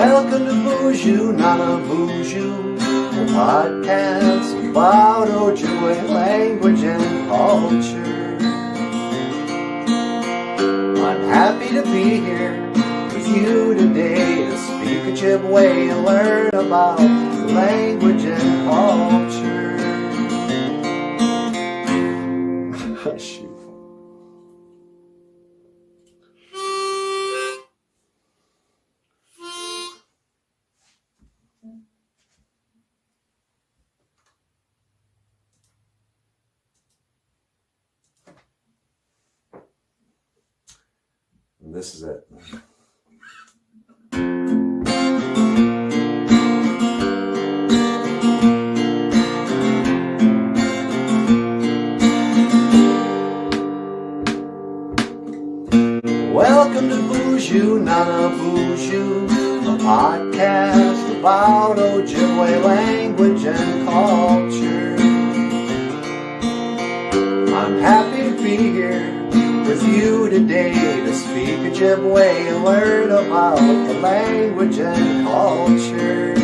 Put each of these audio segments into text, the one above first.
Welcome to Boozhoo, NANABOOZHOO, a podcast about Ojibwe language and culture. I'm happy to be here with you today to speak Ojibwe and learn about language and culture. Shoot. And this is it. Welcome to Boozhoo, NANABOOZHOO, a podcast about Ojibwe language and culture. I'm happy to be here with you today to speak Ojibwe and learn about the language and culture.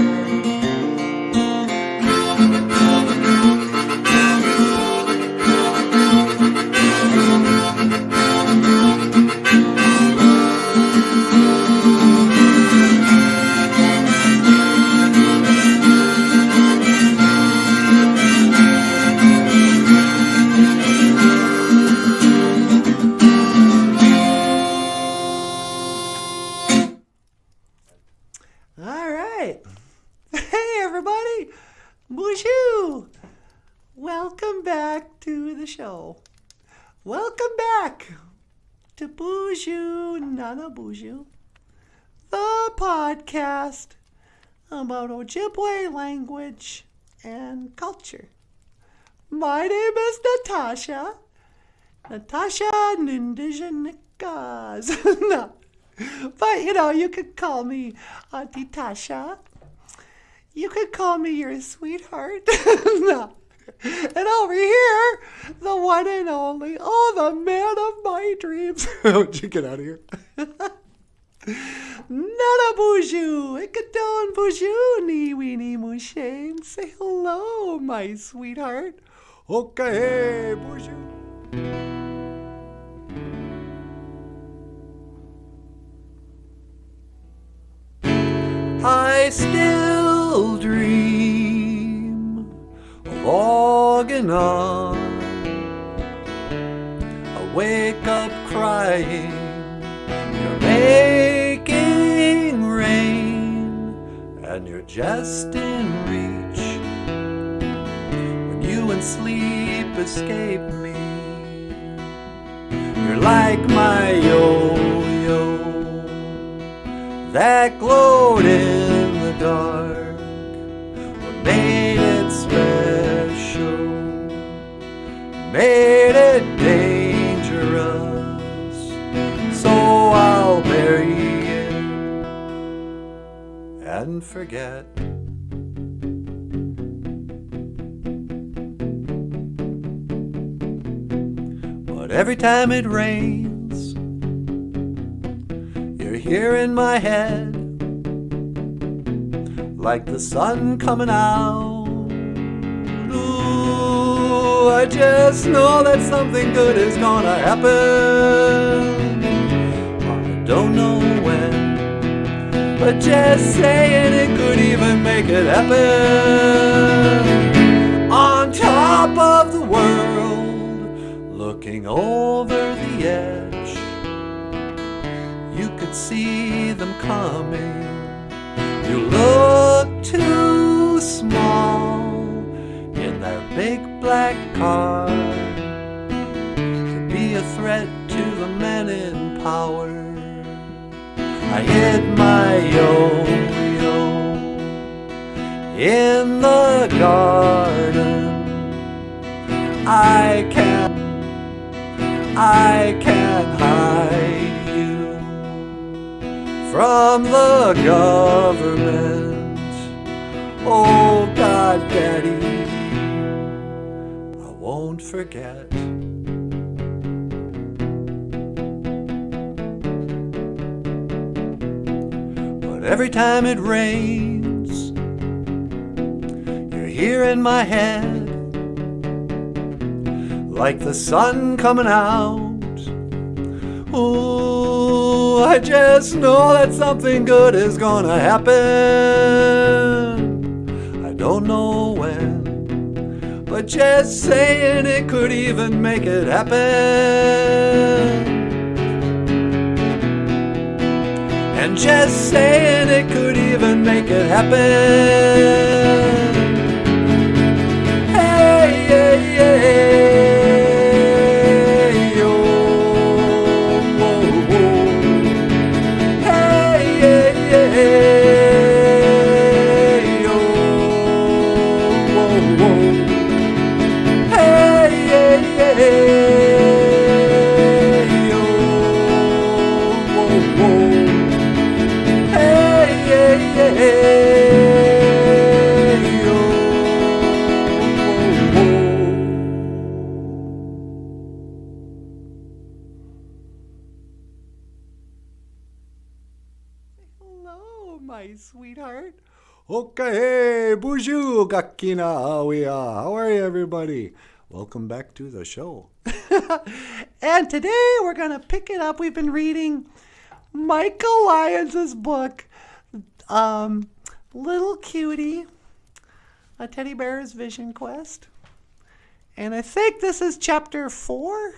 Boozhoo! Welcome back to the show. Welcome back to Boozhoo, NANABOOZHOO, the podcast about Ojibwe language and culture. My name is Natasha Nindijanikaz. No. But, you could call me Auntie Tasha. You could call me your sweetheart. No. And over here, the one and only, the man of my dreams. Would you get out of here? NANABOOZHOO, Ikadon Boozhoo, Ni Weenie Mushane. Say hello, my sweetheart. Okay, Boozhoo. I still dream of logging on. I wake up crying, you're making rain, and you're just in reach. When you in sleep escape me, you're like my yo-yo that glowed in the dark. What made it special, made it dangerous, so I'll bury it and forget. But every time it rains, you're here in my head, like the sun coming out. Ooh, I just know that something good is gonna happen. I don't know when, but just saying it could even make it happen. On top of the world, looking over the edge, you could see them coming. You look too small in their big black car to be a threat to the men in power. I hid my yo-yo in the garden. I can't hide you from the government. Oh God, Daddy, I won't forget. every time it rains, you're here in my head, like the sun coming out. Ooh, I just know that something good is gonna happen. I don't know when, but just saying it could even make it happen. And just saying it could even make it happen. Hey, hey, hey. Hello, my sweetheart. Okay, bonjour, gakina awia. How are you, everybody? Welcome back to the show. And today we're going to pick it up. We've been reading Michael Lyons' book, Little Cutie, A Teddy Bear's Vision Quest. And I think this is chapter 4.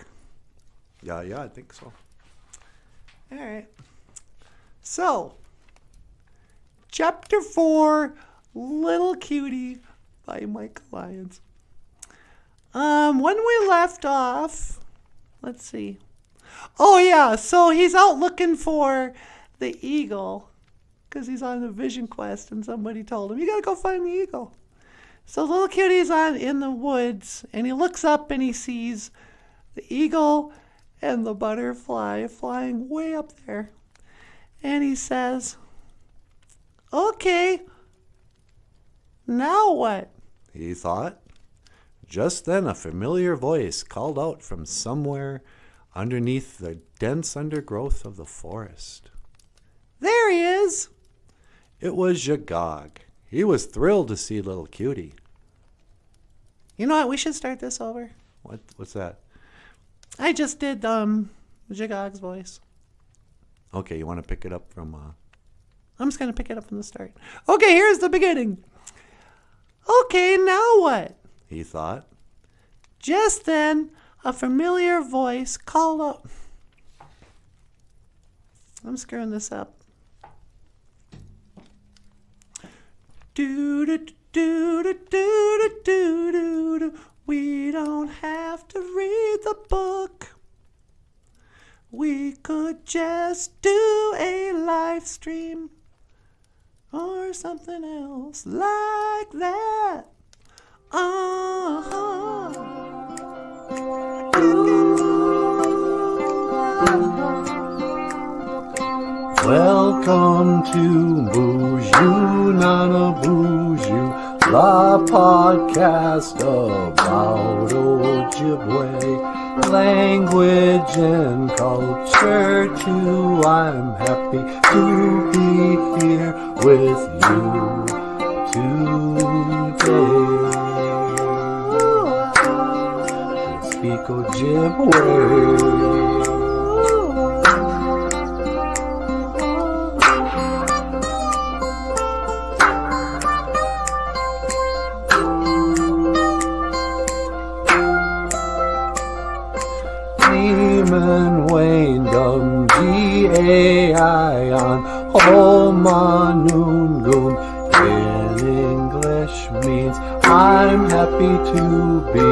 Yeah, I think so. All right. So, chapter 4, Little Cutie by Michael Lyons. When we left off, let's see. Oh, yeah, so he's out looking for the eagle because he's on a vision quest, and somebody told him, you got to go find the eagle. So Little Cutie's in the woods, and he looks up and he sees the eagle and the butterfly flying way up there. And he says, okay, now what? He thought. Just then a familiar voice called out from somewhere underneath the dense undergrowth of the forest. There he is. It was Jagog. He was thrilled to see Little Cutie. You know what? We should start this over. What's that? I just did Jagog's voice. Okay, you want to pick it up from... I'm just going to pick it up from the start. Okay, here's the beginning. Okay, now what? He thought. Just then, a familiar voice called out. I'm screwing this up. Do do do do do do do do. We don't have to read the book. We could just do a live stream or something else like that. Welcome to Boozhoo, NANABOOZHOO, the podcast about Ojibwe language and culture too. I'm happy to be here with you today. To speak Ojibwe. Wayne Dum G-A-I-on Homanungun in English means I'm happy to be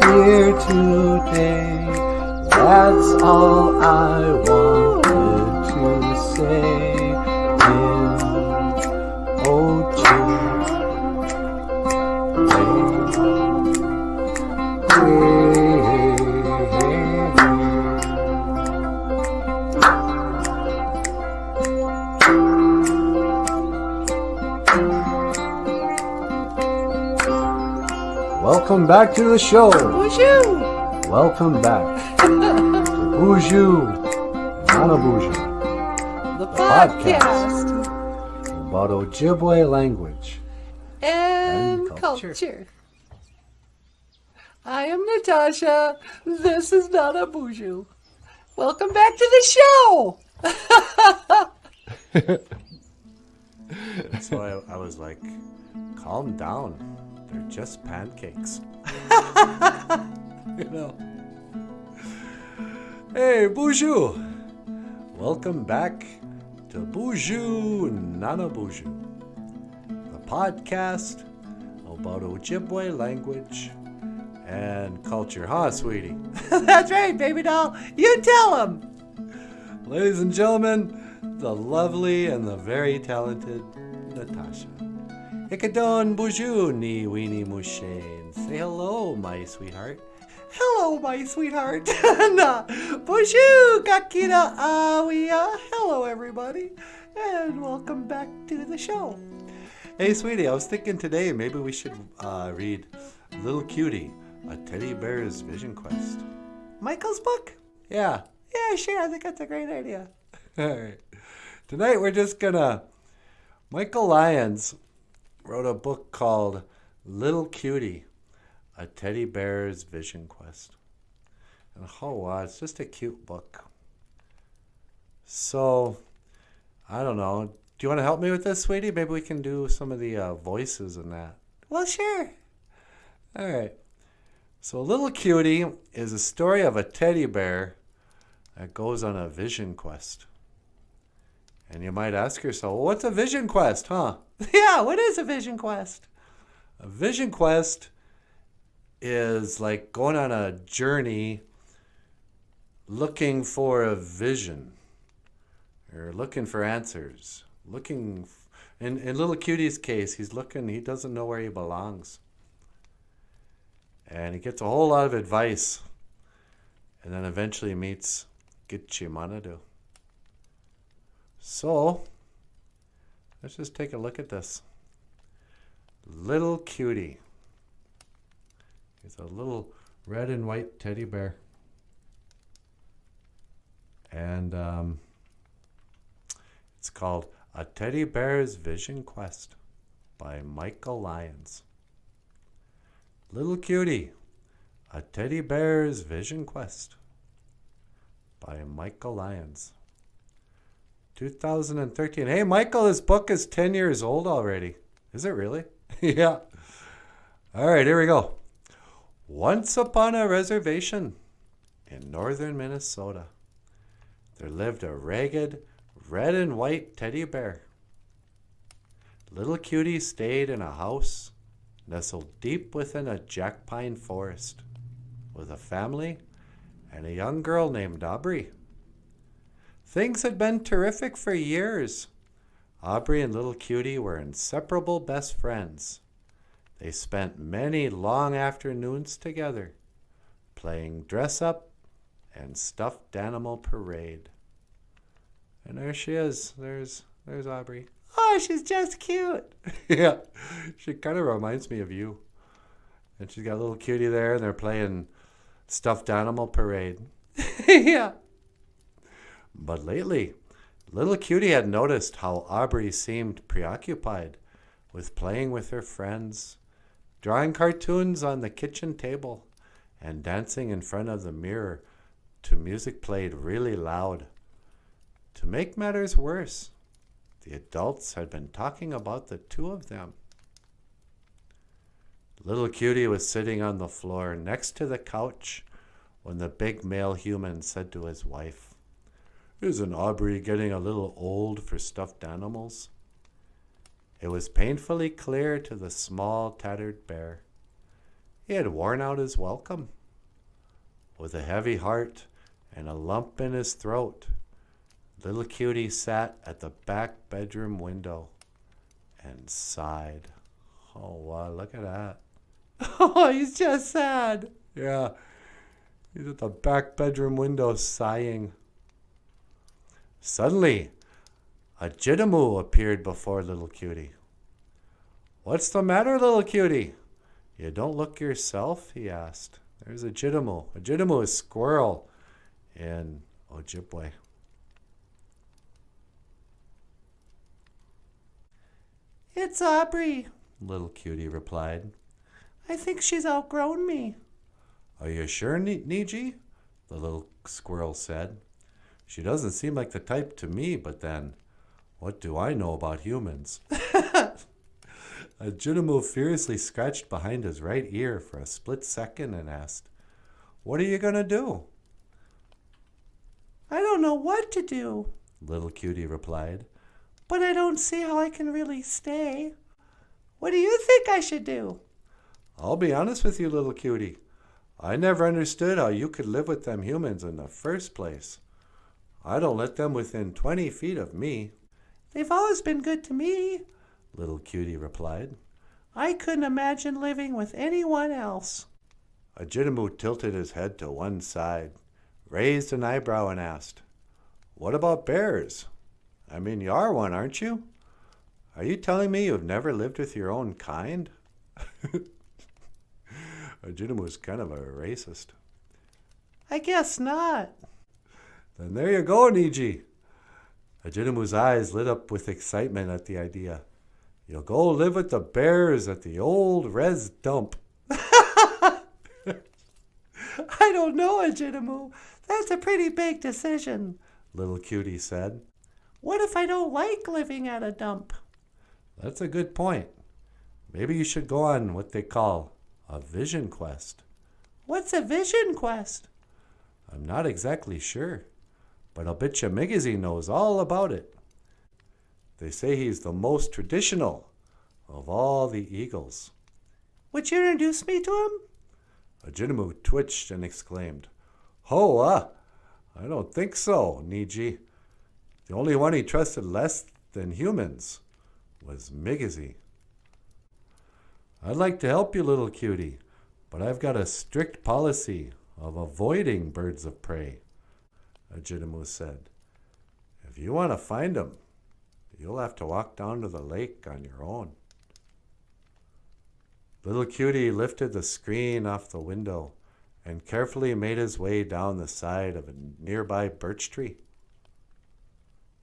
here today. That's all I wanted to say in Ojibwe. Welcome back to the show. Bonjour. Welcome back to Boozhoo, NANABOOZHOO, The podcast. about Ojibwe language and culture. I am Natasha. This is NANABOOZHOO. Welcome back to the show. So I was like, calm down. They're just pancakes. You know. Hey, Boozhoo. Welcome back to Boozhoo NANABOOZHOO, the podcast about Ojibwe language and culture. Huh, sweetie? That's right, baby doll. You tell them. Ladies and gentlemen, the lovely and the very talented Natasha. Ikadon Boozhoo ni weenie mushane. Say hello, my sweetheart. Hello, my sweetheart. Boozhoo kakira awia. Hello, everybody, and welcome back to the show. Hey, sweetie, I was thinking today maybe we should read Little Cutie, a teddy bear's vision quest. Michael's book? Yeah. Yeah, sure. I think that's a great idea. All right. Tonight we're just gonna... Michael Lyons wrote a book called Little Cutie, a teddy bear's vision quest. And it's just a cute book. So, I don't know. Do you want to help me with this, sweetie? Maybe we can do some of the voices and that. Well, sure. All right. So, Little Cutie is a story of a teddy bear that goes on a vision quest. And you might ask yourself, well, what's a vision quest, huh? Yeah, what is a vision quest? A vision quest is like going on a journey looking for a vision or looking for answers. In Little Cutie's case, he doesn't know where he belongs. And he gets a whole lot of advice and then eventually meets Gitchimanadu. So, let's just take a look at this. Little Cutie. He's a little red and white teddy bear. And it's called A Teddy Bear's Vision Quest by Michael Lyons. Little Cutie, A Teddy Bear's Vision Quest by Michael Lyons. 2013. Hey, Michael, this book is 10 years old already. Is it really? Yeah. All right, here we go. Once upon a reservation in northern Minnesota, there lived a ragged, red and white teddy bear. Little Cutie stayed in a house nestled deep within a jack pine forest with a family and a young girl named Aubrey. Things had been terrific for years. Aubrey and Little Cutie were inseparable best friends. They spent many long afternoons together, playing dress-up and stuffed animal parade. And there she is. There's Aubrey. Oh, she's just cute. Yeah, she kind of reminds me of you. And she's got Little Cutie there, and they're playing stuffed animal parade. Yeah. But lately, Little Cutie had noticed how Aubrey seemed preoccupied with playing with her friends, drawing cartoons on the kitchen table, and dancing in front of the mirror to music played really loud. To make matters worse, the adults had been talking about the two of them. Little Cutie was sitting on the floor next to the couch when the big male human said to his wife, "Isn't Aubrey getting a little old for stuffed animals?" It was painfully clear to the small, tattered bear. He had worn out his welcome. With a heavy heart and a lump in his throat, Little Cutie sat at the back bedroom window and sighed. Oh, wow, look at that. Oh, he's just sad. Yeah, he's at the back bedroom window sighing. Suddenly, a Jitamoo appeared before Little Cutie. "What's the matter, Little Cutie? You don't look yourself?" he asked. There's a Jitamoo. A Jitamoo is squirrel in Ojibwe. It's Aubrey, Little Cutie replied. I think she's outgrown me. Are you sure, Niji? The little squirrel said. She doesn't seem like the type to me, but then, what do I know about humans? Ajitamu furiously scratched behind his right ear for a split second and asked, What are you going to do? I don't know what to do, Little Cutie replied. but I don't see how I can really stay. What do you think I should do? I'll be honest with you, Little Cutie. I never understood how you could live with them humans in the first place. I don't let them within 20 feet of me. They've always been good to me, Little Cutie replied. I couldn't imagine living with anyone else. Ajitamu tilted his head to one side, raised an eyebrow and asked, What about bears? I mean, you are one, aren't you? Are you telling me you've never lived with your own kind? Ajitamu was kind of a racist. I guess not. Then there you go, Niji. Ajitamu's eyes lit up with excitement at the idea. You'll go live with the bears at the old res dump. I don't know, Ajitamu. That's a pretty big decision, Little Cutie said. What if I don't like living at a dump? That's a good point. Maybe you should go on what they call a vision quest. What's a vision quest? I'm not exactly sure, but I'll bet you Migizi knows all about it. They say he's the most traditional of all the eagles. Would you introduce me to him? Ajitamu twitched and exclaimed, Ho, I don't think so, Niji. The only one he trusted less than humans was Migizi. I'd like to help you, Little Cutie, but I've got a strict policy of avoiding birds of prey, Ajitamu said. If you want to find them, you'll have to walk down to the lake on your own. Little Cutie lifted the screen off the window and carefully made his way down the side of a nearby birch tree.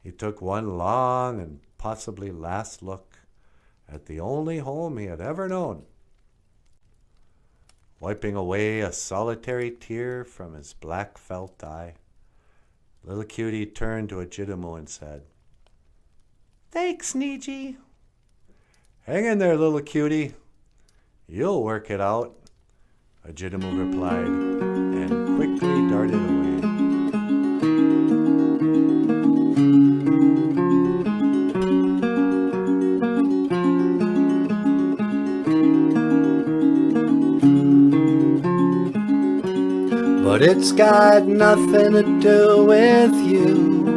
He took one long and possibly last look at the only home he had ever known. Wiping away a solitary tear from his black felt eye, Little Cutie turned to Ajitamu and said, Thanks, Niji. Hang in there, Little Cutie. You'll work it out, Ajitamu replied, and quickly darted away. But it's got nothing to do with you.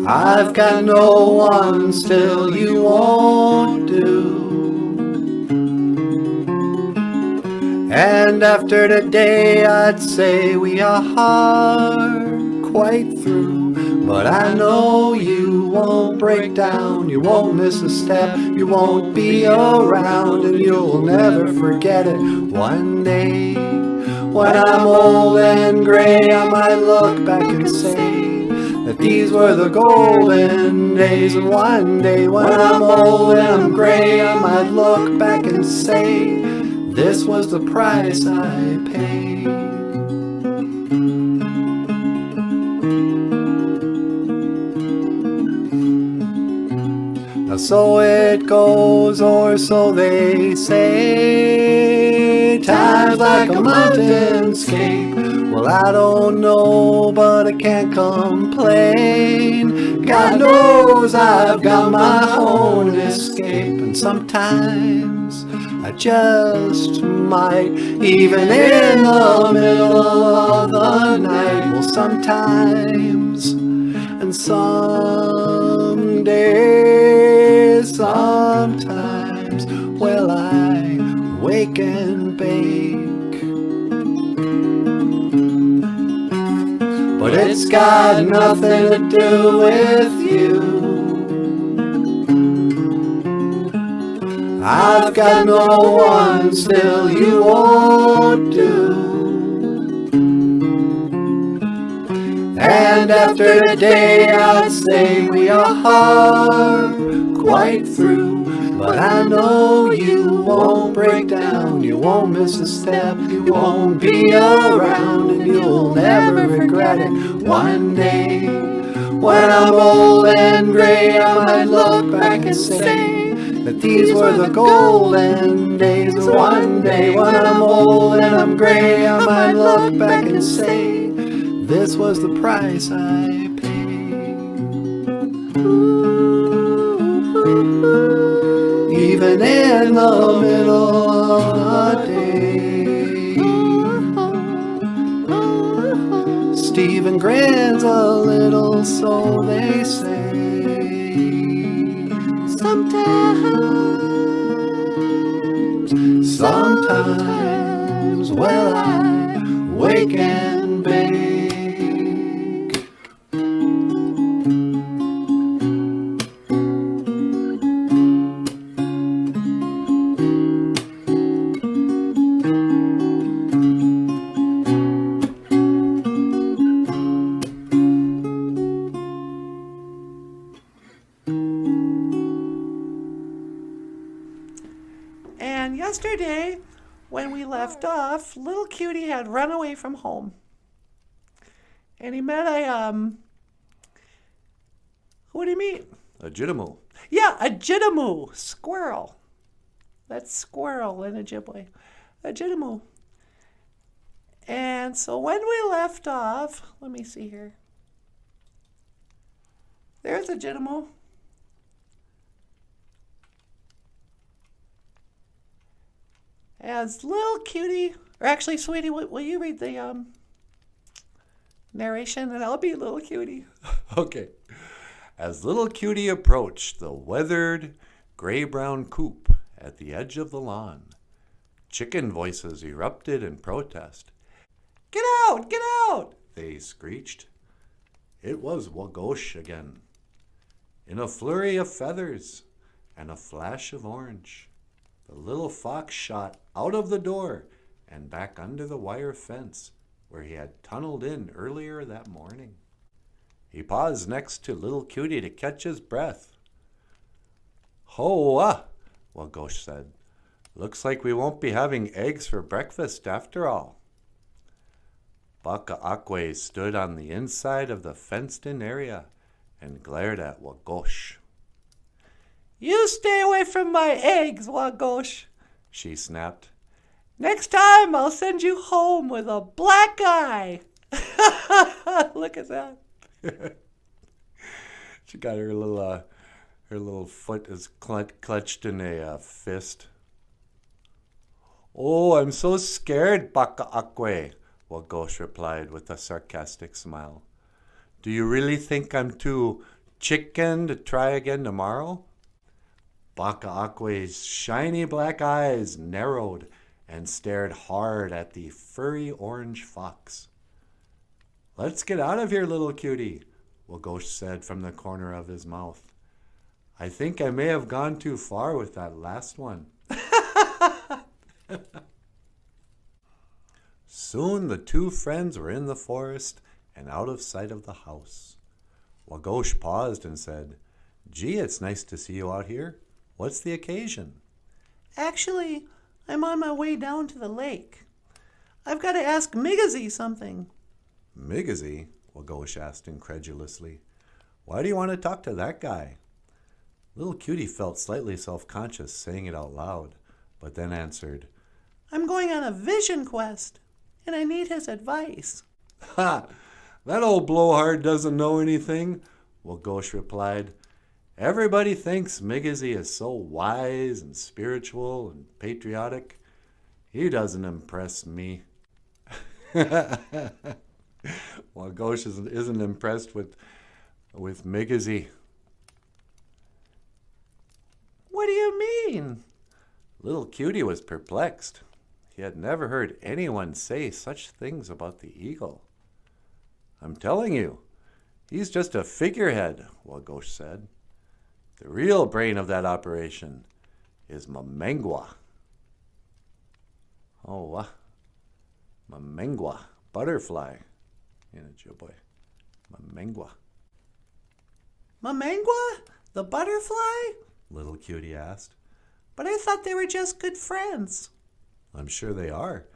I've got no one, still you won't do. And after today I'd say we are quite through. But I know you won't break down, you won't miss a step, you won't be around, and you'll never forget it. One day, when I'm old and gray, I might look back and say that these were the golden days. And one day, when I'm old and I'm gray, I might look back and say this was the price I paid. So it goes, or so they say. Time's like a mountainscape. Well, I don't know, but I can't complain. God knows I've got my own escape. And sometimes I just might, even in the middle of the night. Well, sometimes and sometimes, well, I wake and bake. But it's got nothing to do with you. I've got no one, still you won't do. And after today I'd say we are quite through. But I know you won't break down, you won't miss a step, you won't be around, and you'll never regret it. One day, when I'm old and gray, I might look back and say that these were the golden days. One day, when I'm old and I'm gray, I might look back and say this was the price I paid. Even in the middle of the day, Stephen grins a little, so they say. Sometimes, well, I wake and bake. And yesterday, when we left off, little cutie had run away from home. And he met what do you mean? A jitamu. Yeah, a jitamu, squirrel. That's squirrel in Ojibwe. A jitamu. And so when we left off, let me see here. There's a jitamu. As little cutie, or actually, sweetie, will you read the narration, and I'll be little cutie. Okay. As little cutie approached the weathered gray-brown coop at the edge of the lawn, chicken voices erupted in protest. Get out! Get out! They screeched. It was Wagosh again, in a flurry of feathers and a flash of orange. The little fox shot out of the door and back under the wire fence where he had tunneled in earlier that morning. He paused next to little cutie to catch his breath. Hoa, Wagosh said. Looks like we won't be having eggs for breakfast after all. Baka stood on the inside of the fenced-in area and glared at Wagosh. You stay away from my eggs, Wagosh, she snapped. Next time I'll send you home with a black eye. Look at that. She got her little foot is clutched in a fist. Oh, I'm so scared, Baka Wagosh replied with a sarcastic smile. Do you really think I'm too chicken to try again tomorrow? Baka shiny black eyes narrowed and stared hard at the furry orange fox. Let's get out of here, little cutie, Wagosh said from the corner of his mouth. I think I may have gone too far with that last one. Soon the two friends were in the forest and out of sight of the house. Wagosh paused and said, Gee, it's nice to see you out here. What's the occasion? Actually, I'm on my way down to the lake. I've got to ask Migazy something. Migazy? Wagosh asked incredulously. Why do you want to talk to that guy? Little cutie felt slightly self-conscious saying it out loud, but then answered, I'm going on a vision quest, and I need his advice. Ha! That old blowhard doesn't know anything, Wagosh replied. Everybody thinks Migazy is so wise and spiritual and patriotic. He doesn't impress me. Wagosh isn't impressed with Migazy. What do you mean? Little cutie was perplexed. He had never heard anyone say such things about the eagle. I'm telling you, he's just a figurehead, Wagosh said. The real brain of that operation is Mamengwa. Oh, Mamengwa, butterfly in Ojibwe. Mamengua. Mamengua? The butterfly? Little Cutie asked. But I thought they were just good friends. I'm sure they are,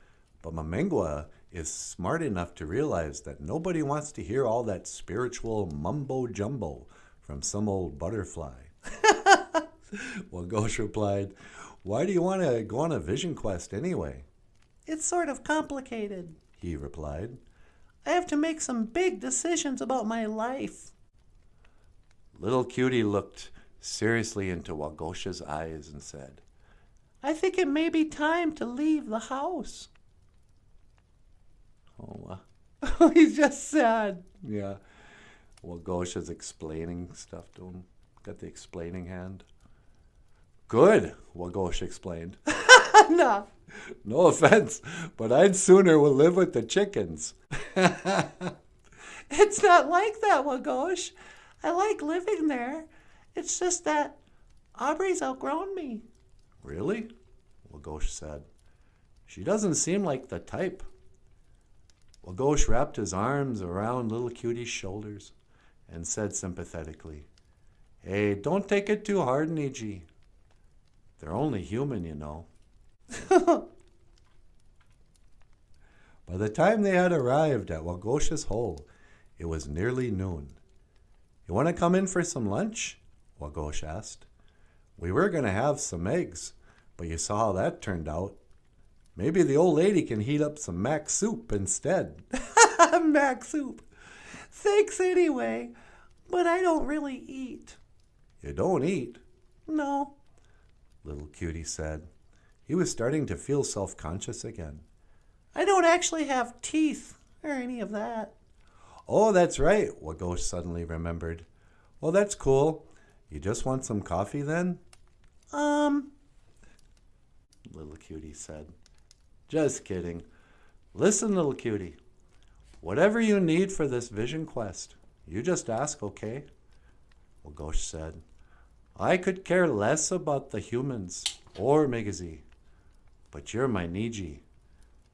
but Mamengua is smart enough to realize that nobody wants to hear all that spiritual mumbo-jumbo from some old butterfly. Wagosh replied, "Why do you want to go on a vision quest anyway?" It's sort of complicated, he replied. I have to make some big decisions about my life. Little Cutie looked seriously into Wagosh's eyes and said, I think it may be time to leave the house. "Oh, He's just sad. yeah." Wagosh is explaining stuff to him. Got the explaining hand. "Good," Wagosh explained. No. "No offense, but I'd sooner live with the chickens." It's not like that, Wagosh. I like living there. It's just that Aubrey's outgrown me. "Really?" Wagosh said. "She doesn't seem like the type." Wagosh wrapped his arms around Little Cutie's shoulders and said sympathetically, "Hey, don't take it too hard, Niji. They're only human, you know." By the time they had arrived at Wagosh's hole, it was nearly noon. "You want to come in for some lunch?" Wagosh asked. "We were going to have some eggs, but you saw how that turned out. Maybe the old lady can heat up some mac soup instead." Mac soup. Thanks anyway, but I don't really eat. "You don't eat?" No. Little Cutie said. He was starting to feel self-conscious again. I don't actually have teeth or any of that. "Oh, that's right," Wagosh suddenly remembered. "Well, that's cool. You just want some coffee then?" Little Cutie said. "Just kidding. Listen, Little Cutie. Whatever you need for this vision quest, you just ask, okay?" Wagosh said. "I could care less about the humans or Migazi, but you're my Niji.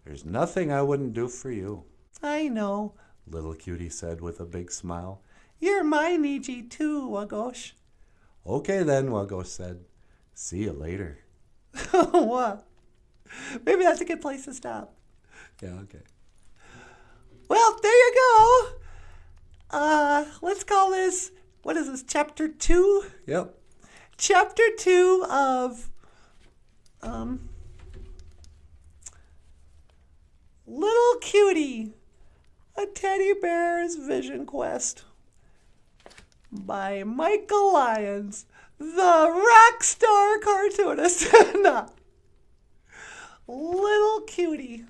There's nothing I wouldn't do for you." I know, Little Cutie said with a big smile. You're my Niji too, Wagosh. "Okay then," Wagosh said. "See you later." What? Maybe that's a good place to stop. Yeah, okay. Well, there you go. Let's call this, what is this, chapter 2? Yep. Chapter 2 of Little Cutie, a teddy bear's vision quest by Michael Lyons, the rock star cartoonist. No. Little Cutie.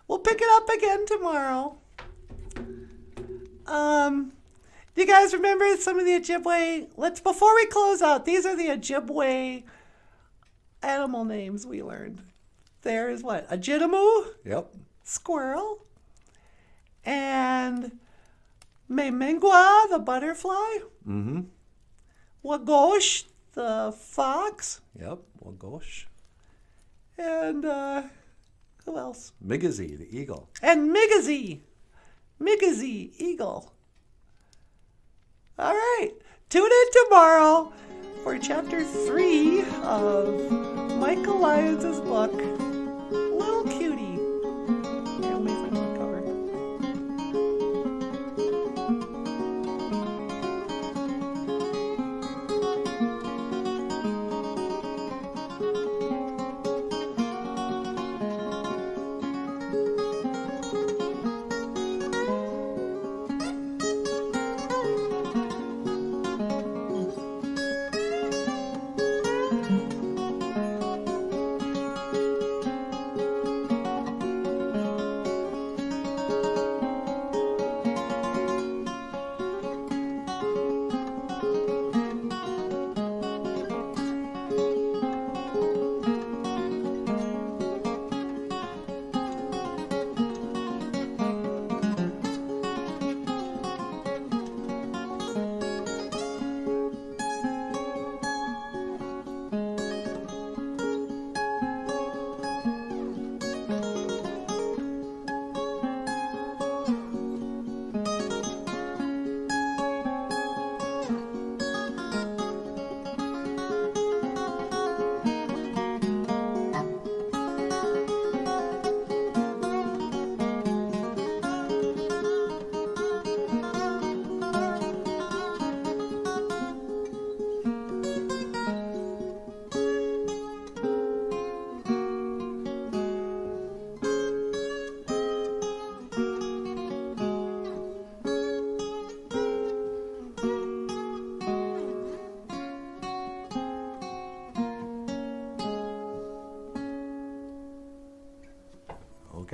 We'll pick it up again tomorrow. Do you guys remember some of the Ojibwe? Before we close out, these are the Ojibwe animal names we learned. There's what? Ajidamu, Yep. squirrel, and Memengua, the butterfly. Mm-hmm. Wagosh, the fox, Yep. Wagosh. and who else? Migazi, the eagle. And Migazi, eagle. All right, tune in tomorrow for chapter 3 of Michael Lyons' book, Little Cutie. Here, let me find the cover.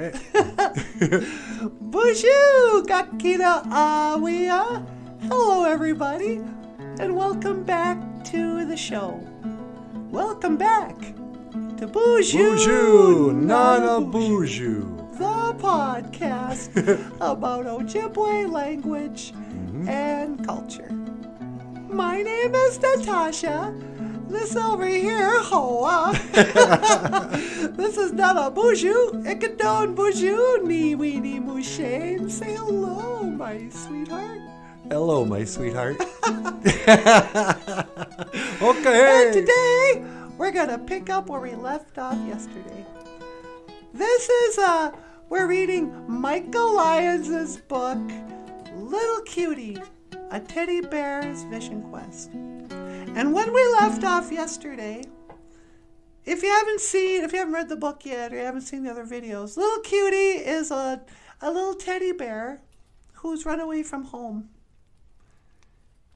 Okay. Bonjour, Gakina Awia. Hello, everybody, and welcome back to the show. Welcome back to Bonjour, NANABOOZHOO. the podcast about Ojibwe language and culture. My name is Natasha. This over here, Hoa. This is NANABOOZHOO. Ikadon Boozhoo, ni weenie mooshane. Say hello, my sweetheart. Hello, my sweetheart. And Okay. today, we're going to pick up where we left off yesterday. This is, we're reading Michael Lyons' book, Little Cutie, A Teddy Bear's Vision Quest. And when we left off yesterday, if you haven't read the book yet or you haven't seen the other videos, Little Cutie is a little teddy bear who's run away from home.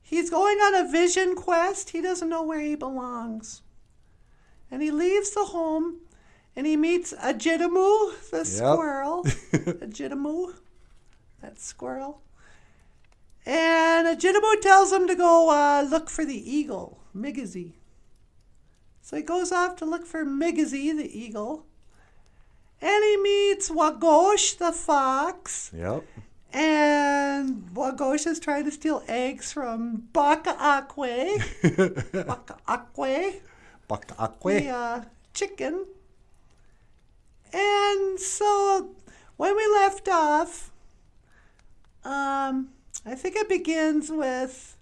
He's going on a vision quest. He doesn't know where he belongs. And he leaves the home and he meets a Jidamoo, the squirrel. A Jidamoo, that squirrel. And a Jidamoo tells him to go look for the eagle, Migizi. So he goes off to look for Migizi, the eagle. And he meets Wagosh, the fox. Yep. And Wagosh is trying to steal eggs from Baka-Akwe. Baka-Akwe, Baka-Akwe. the chicken. And so when we left off, I think it begins with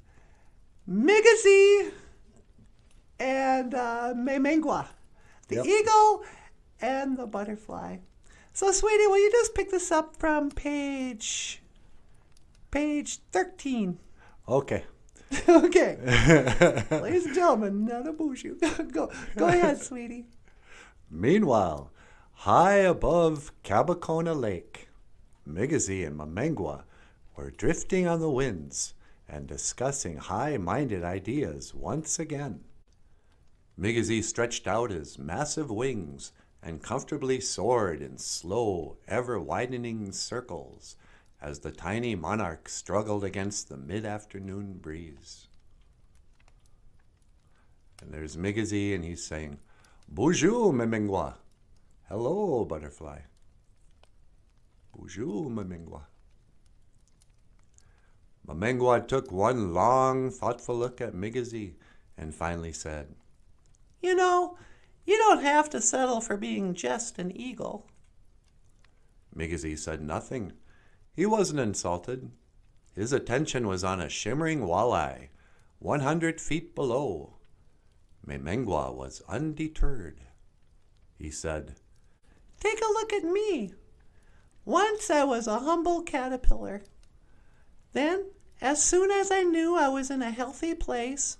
Migizi and Memengwa, the eagle and the butterfly. So, sweetie, will you just pick this up from page 13? Okay. Okay. Ladies and gentlemen, NANABOOZHOO. Go ahead, sweetie. Meanwhile, high above Cabacona Lake, Migizi and Memengwa were drifting on the winds and discussing high-minded ideas once again. Migizi stretched out his massive wings and comfortably soared in slow, ever-widening circles as the tiny monarch struggled against the mid-afternoon breeze. And there's Migizi, and he's saying, "Bonjour, Memengwa." Hello, butterfly. Bonjour, Memengwa. Memengwa took one long, thoughtful look at Migizi and finally said, You know, you don't have to settle for being just an eagle. Migizi said nothing. He wasn't insulted. His attention was on a shimmering walleye, 100 feet below. Memengwa was undeterred. He said, Take a look at me. Once I was a humble caterpillar. Then, as soon as I knew I was in a healthy place,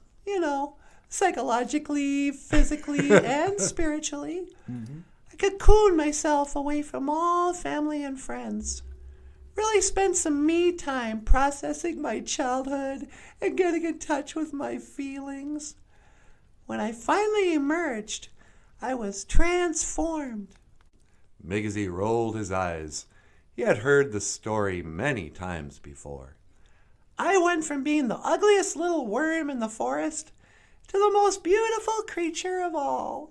psychologically, physically, and spiritually, I cocooned myself away from all family and friends. Really spent some me time processing my childhood and getting in touch with my feelings. When I finally emerged, I was transformed. Migizi rolled his eyes. He had heard the story many times before. I went from being the ugliest little worm in the forest to the most beautiful creature of all.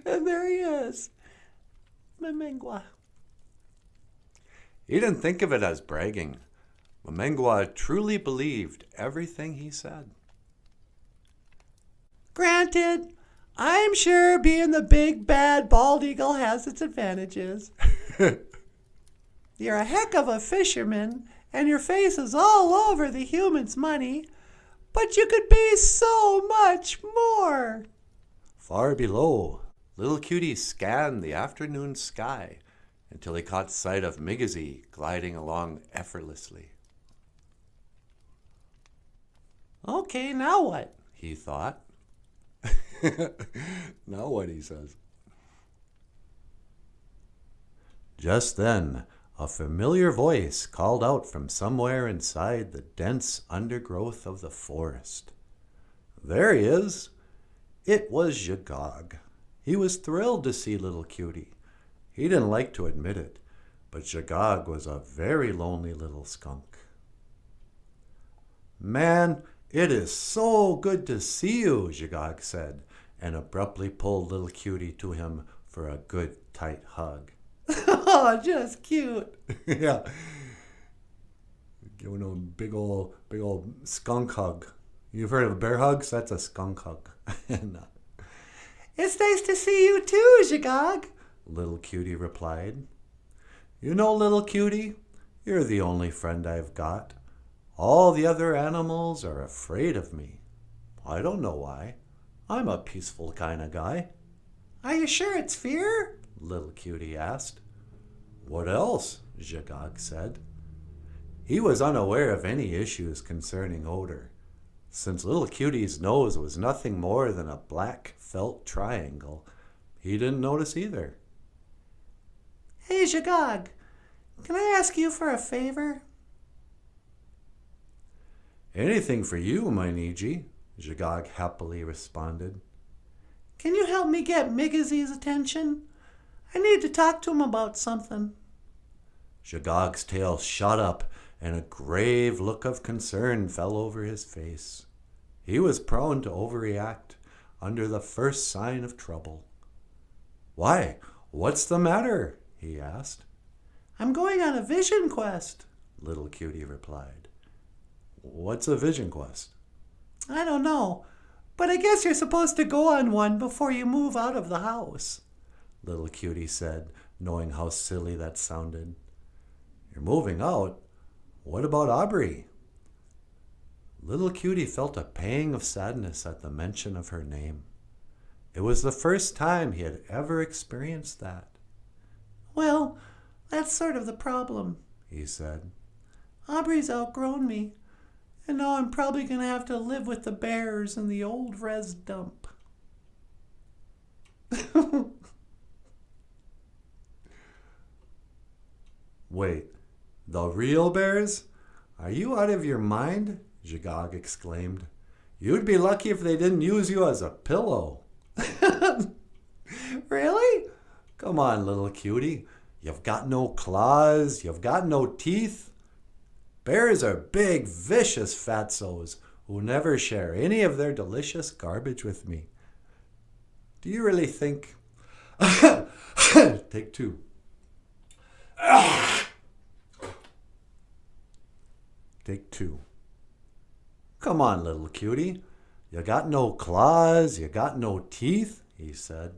And there he is, Memengwa. He didn't think of it as bragging. Memengwa truly believed everything he said. Granted, I'm sure being the big bad bald eagle has its advantages. You're a heck of a fisherman, and your face is all over the human's money, but you could be so much more. Far below, Little Cutie scanned the afternoon sky until he caught sight of Migizi gliding along effortlessly. Okay, now what? He thought. Now what, he says. Just then, a familiar voice called out from somewhere inside the dense undergrowth of the forest. There he is. It was Yagog. He was thrilled to see Little Cutie. He didn't like to admit it, but Jagog was a very lonely little skunk. Man, it is so good to see you, Jagog said, and abruptly pulled little Cutie to him for a good tight hug. Oh, just cute. Yeah. Giving him a big old skunk hug. You've heard of bear hugs? That's a skunk hug. It's nice to see you too, Jagog, Little Cutie replied. You know, Little Cutie, you're the only friend I've got. All the other animals are afraid of me. I don't know why. I'm a peaceful kind of guy. Are you sure it's fear? Little Cutie asked. What else? Jagog said. He was unaware of any issues concerning odor, since Little Cutie's nose was nothing more than a black felt triangle. He didn't notice either. Hey, Jagog, can I ask you for a favor? Anything for you, my Niji, Jagog happily responded. Can you help me get Migazy's attention? I need to talk to him about something. Jagog's tail shot up, and a grave look of concern fell over his face. He was prone to overreact under the first sign of trouble. Why, what's the matter? He asked. I'm going on a vision quest, Little Cutie replied. What's a vision quest? I don't know, but I guess you're supposed to go on one before you move out of the house, Little Cutie said, knowing how silly that sounded. You're moving out? What about Aubrey? Little Cutie felt a pang of sadness at the mention of her name. It was the first time he had ever experienced that. Well, that's sort of the problem, he said. Aubrey's outgrown me, and now I'm probably going to have to live with the bears in the old res dump. Wait, the real bears? Are you out of your mind? Jagog exclaimed. You'd be lucky if they didn't use you as a pillow. Really? Come on, Little Cutie. You've got no claws, you've got no teeth. Bears are big, vicious fatzos who never share any of their delicious garbage with me. Do you really think... Take two. Take two. Come on, Little Cutie. You got no claws, you got no teeth, he said.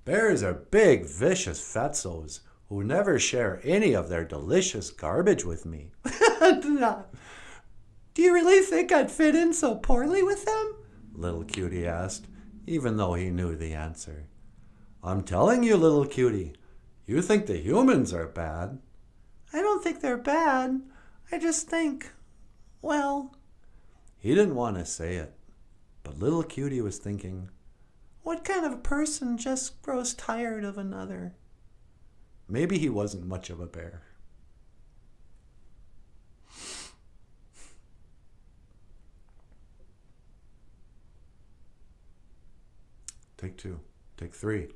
Bears are big, vicious fatzos who never share any of their delicious garbage with me. Do you really think I'd fit in so poorly with them? Little Cutie asked, even though he knew the answer. I'm telling you, Little Cutie, you think the humans are bad. I don't think they're bad. I just think, well... He didn't want to say it, but Little Cutie was thinking, what kind of a person just grows tired of another? Maybe he wasn't much of a bear. Take two. Take three.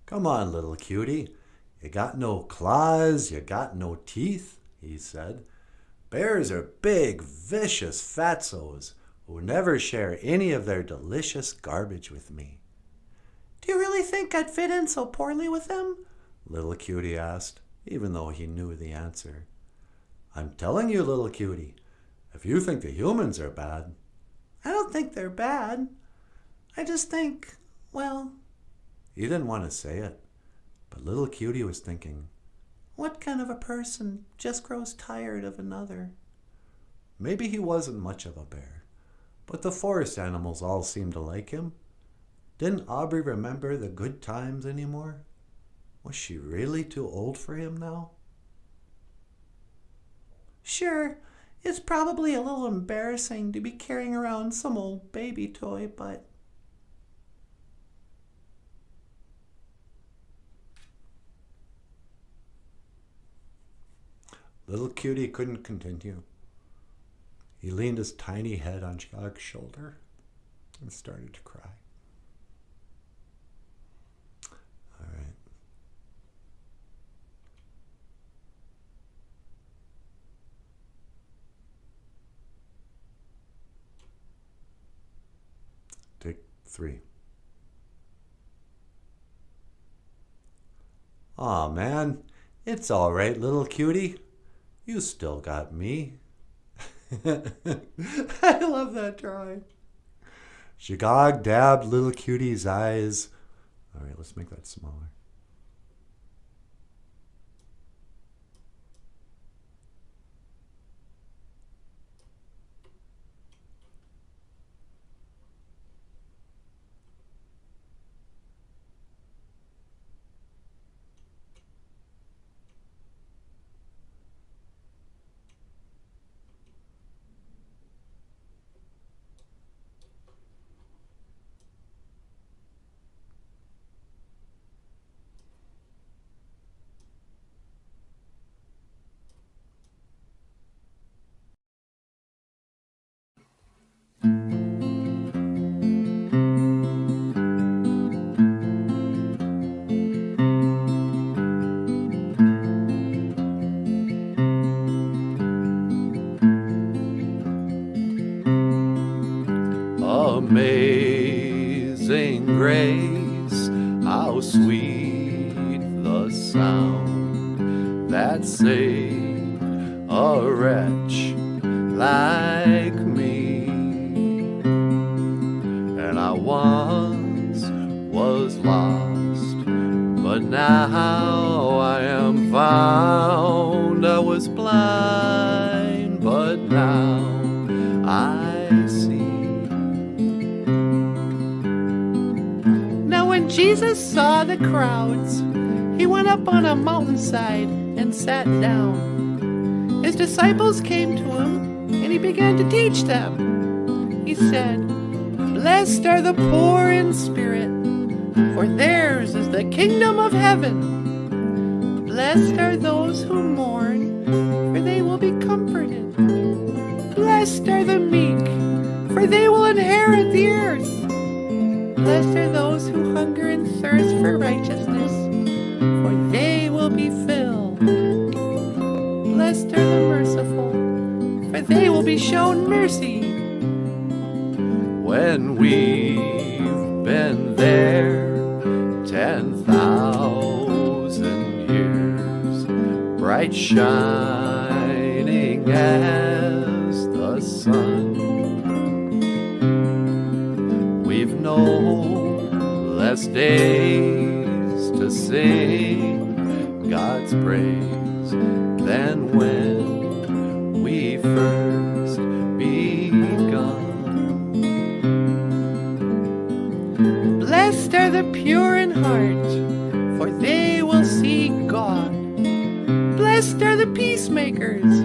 Come on, Little Cutie. You got no claws, you got no teeth, he said. Bears are big, vicious fatzos who never share any of their delicious garbage with me. Do you really think I'd fit in so poorly with them? Little Cutie asked, even though he knew the answer. I'm telling you, Little Cutie, if you think the humans are bad... I don't think they're bad. I just think, well... He didn't want to say it, but Little Cutie was thinking, what kind of a person just grows tired of another? Maybe he wasn't much of a bear, but the forest animals all seemed to like him. Didn't Aubrey remember the good times anymore? Was she really too old for him now? Sure, it's probably a little embarrassing to be carrying around some old baby toy, but... Little Cutie couldn't continue. He leaned his tiny head on Jagog's shoulder and started to cry. 3. Aw, man, it's all right, little cutie. You still got me. I love that drawing. Shagog dabbed little cutie's eyes. All right, let's make that smaller. Amazing grace, how sweet the sound that saved a wretch like me. And I once was lost, but now I am found. I was blind, but now I see. When Jesus saw the crowds, he went up on a mountainside and sat down. His disciples came to him, and he began to teach them. He said, "Blessed are the poor in spirit, for theirs is the kingdom of heaven. Blessed are those who mourn, for they will be comforted. Blessed are the meek, for they will inherit the earth. Blessed are those who hunger and thirst for righteousness, for they will be filled. Blessed are the merciful, for they will be shown mercy." When we've been there 10,000 years, bright shining as the sun, we've no less days to sing God's praise than when we first begun. Blessed are the pure in heart, for they will see God. Blessed are the peacemakers,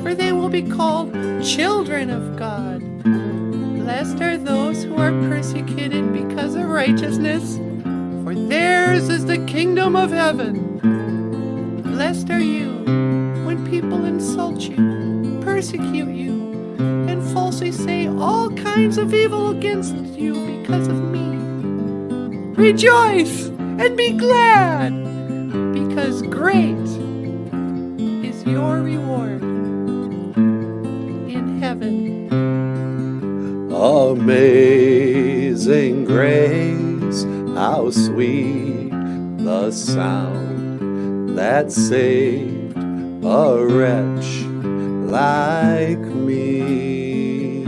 for they will be called children of God. Blessed are those who are persecuted because of righteousness, for theirs is the kingdom of heaven. Blessed are you when people insult you, persecute you, and falsely say all kinds of evil against you because of me. Rejoice and be glad, because great is your reward in heaven. Amazing grace, how sweet the sound that saved a wretch like me.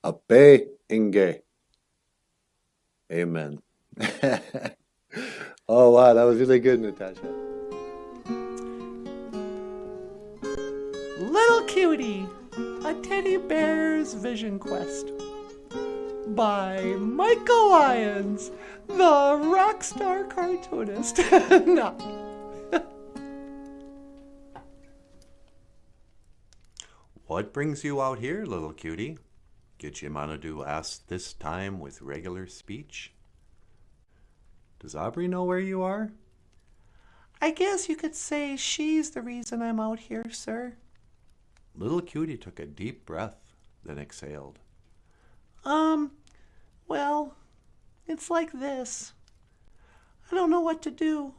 Ape Inge. Amen. Oh wow, that was really good, Natasha. Little Cutie, a teddy bear's vision quest by Michael Lyons, the rock star cartoonist. No. What brings you out here, little cutie? Gitchimanadu asked this time with regular speech. Does Aubrey know where you are? I guess you could say she's the reason I'm out here, sir. Little cutie took a deep breath, then exhaled. Well, it's like this. I don't know what to do.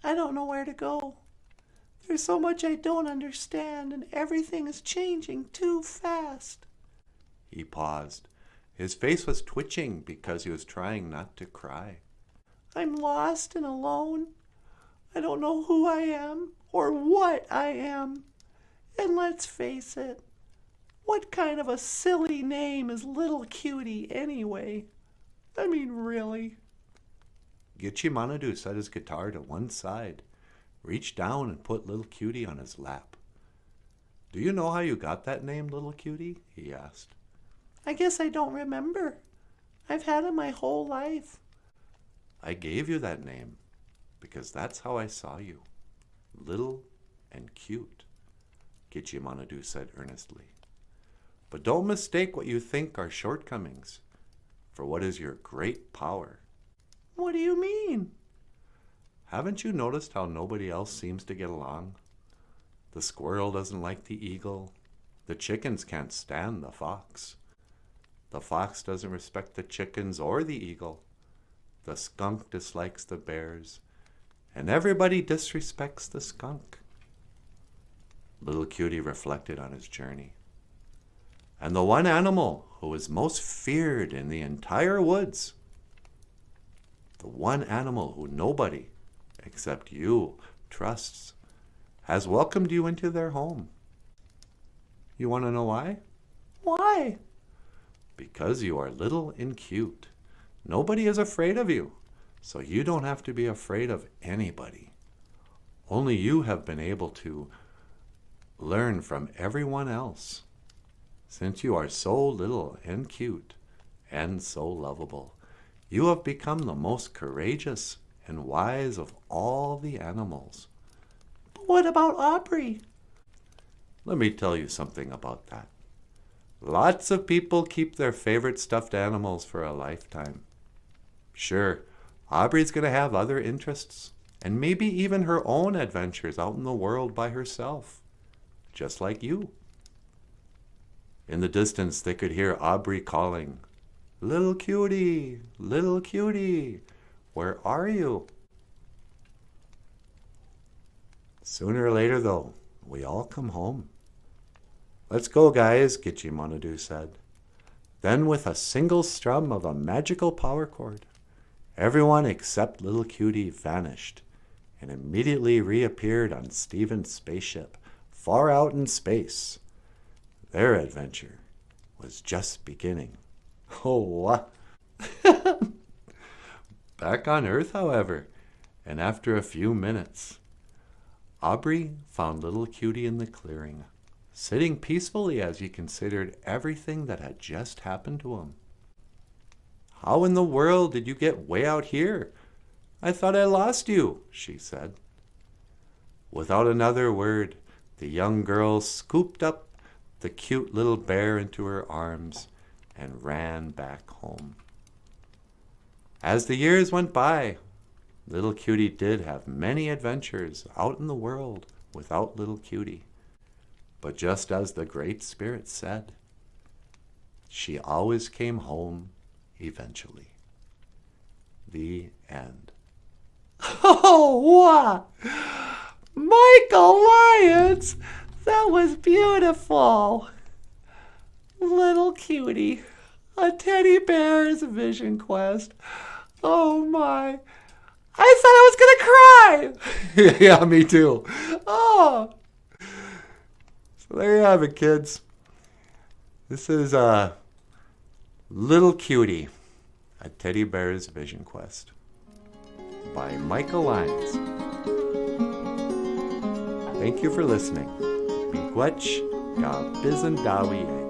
I don't know where to go. There's so much I don't understand, and everything is changing too fast. He paused. His face was twitching because he was trying not to cry. I'm lost and alone. I don't know who I am or what I am. And let's face it, what kind of a silly name is Little Cutie anyway? I mean, really? Gitchimanadu set his guitar to one side, reached down and put Little Cutie on his lap. Do you know how you got that name, Little Cutie? He asked. I guess I don't remember. I've had it my whole life. I gave you that name because that's how I saw you, little and cute, Gitchimanadu said earnestly. But don't mistake what you think are shortcomings for what is your great power. What do you mean? Haven't you noticed how nobody else seems to get along? The squirrel doesn't like the eagle. The chickens can't stand the fox. The fox doesn't respect the chickens or the eagle. The skunk dislikes the bears. And everybody disrespects the skunk. Little Cutie reflected on his journey. And the one animal who is most feared in the entire woods, the one animal who nobody except you trusts, has welcomed you into their home. You want to know why? Why? Because you are little and cute. Nobody is afraid of you, so you don't have to be afraid of anybody. Only you have been able to learn from everyone else. Since you are so little and cute and so lovable, you have become the most courageous and wise of all the animals. But what about Aubrey? Let me tell you something about that. Lots of people keep their favorite stuffed animals for a lifetime. Sure, Aubrey's going to have other interests, and maybe even her own adventures out in the world by herself, just like you. In the distance, they could hear Aubrey calling, "Little Cutie, Little Cutie, where are you?" Sooner or later, though, we all come home. "Let's go, guys," Gitchimanadu said. Then, with a single strum of a magical power chord, everyone except Little Cutie vanished and immediately reappeared on Stephen's spaceship, far out in space. Their adventure was just beginning. Oh, what? Back on Earth, however, and after a few minutes, Aubrey found Little Cutie in the clearing, sitting peacefully as he considered everything that had just happened to him. "How in the world did you get way out here? I thought I lost you," she said. Without another word, the young girl scooped up the cute little bear into her arms and ran back home. As the years went by, Little Cutie did have many adventures out in the world without Little Cutie. But just as the Great Spirit said, she always came home eventually. The end. Oh, wow! Michael Lyons! That was beautiful! Little Cutie, a teddy bear's vision quest. Oh my! I thought I was gonna cry! Yeah, me too. Oh! So there you have it, kids. This is Little Cutie, a teddy bear's vision quest by Michael Lyons. Thank you for listening. Miigwech ga bizendawi.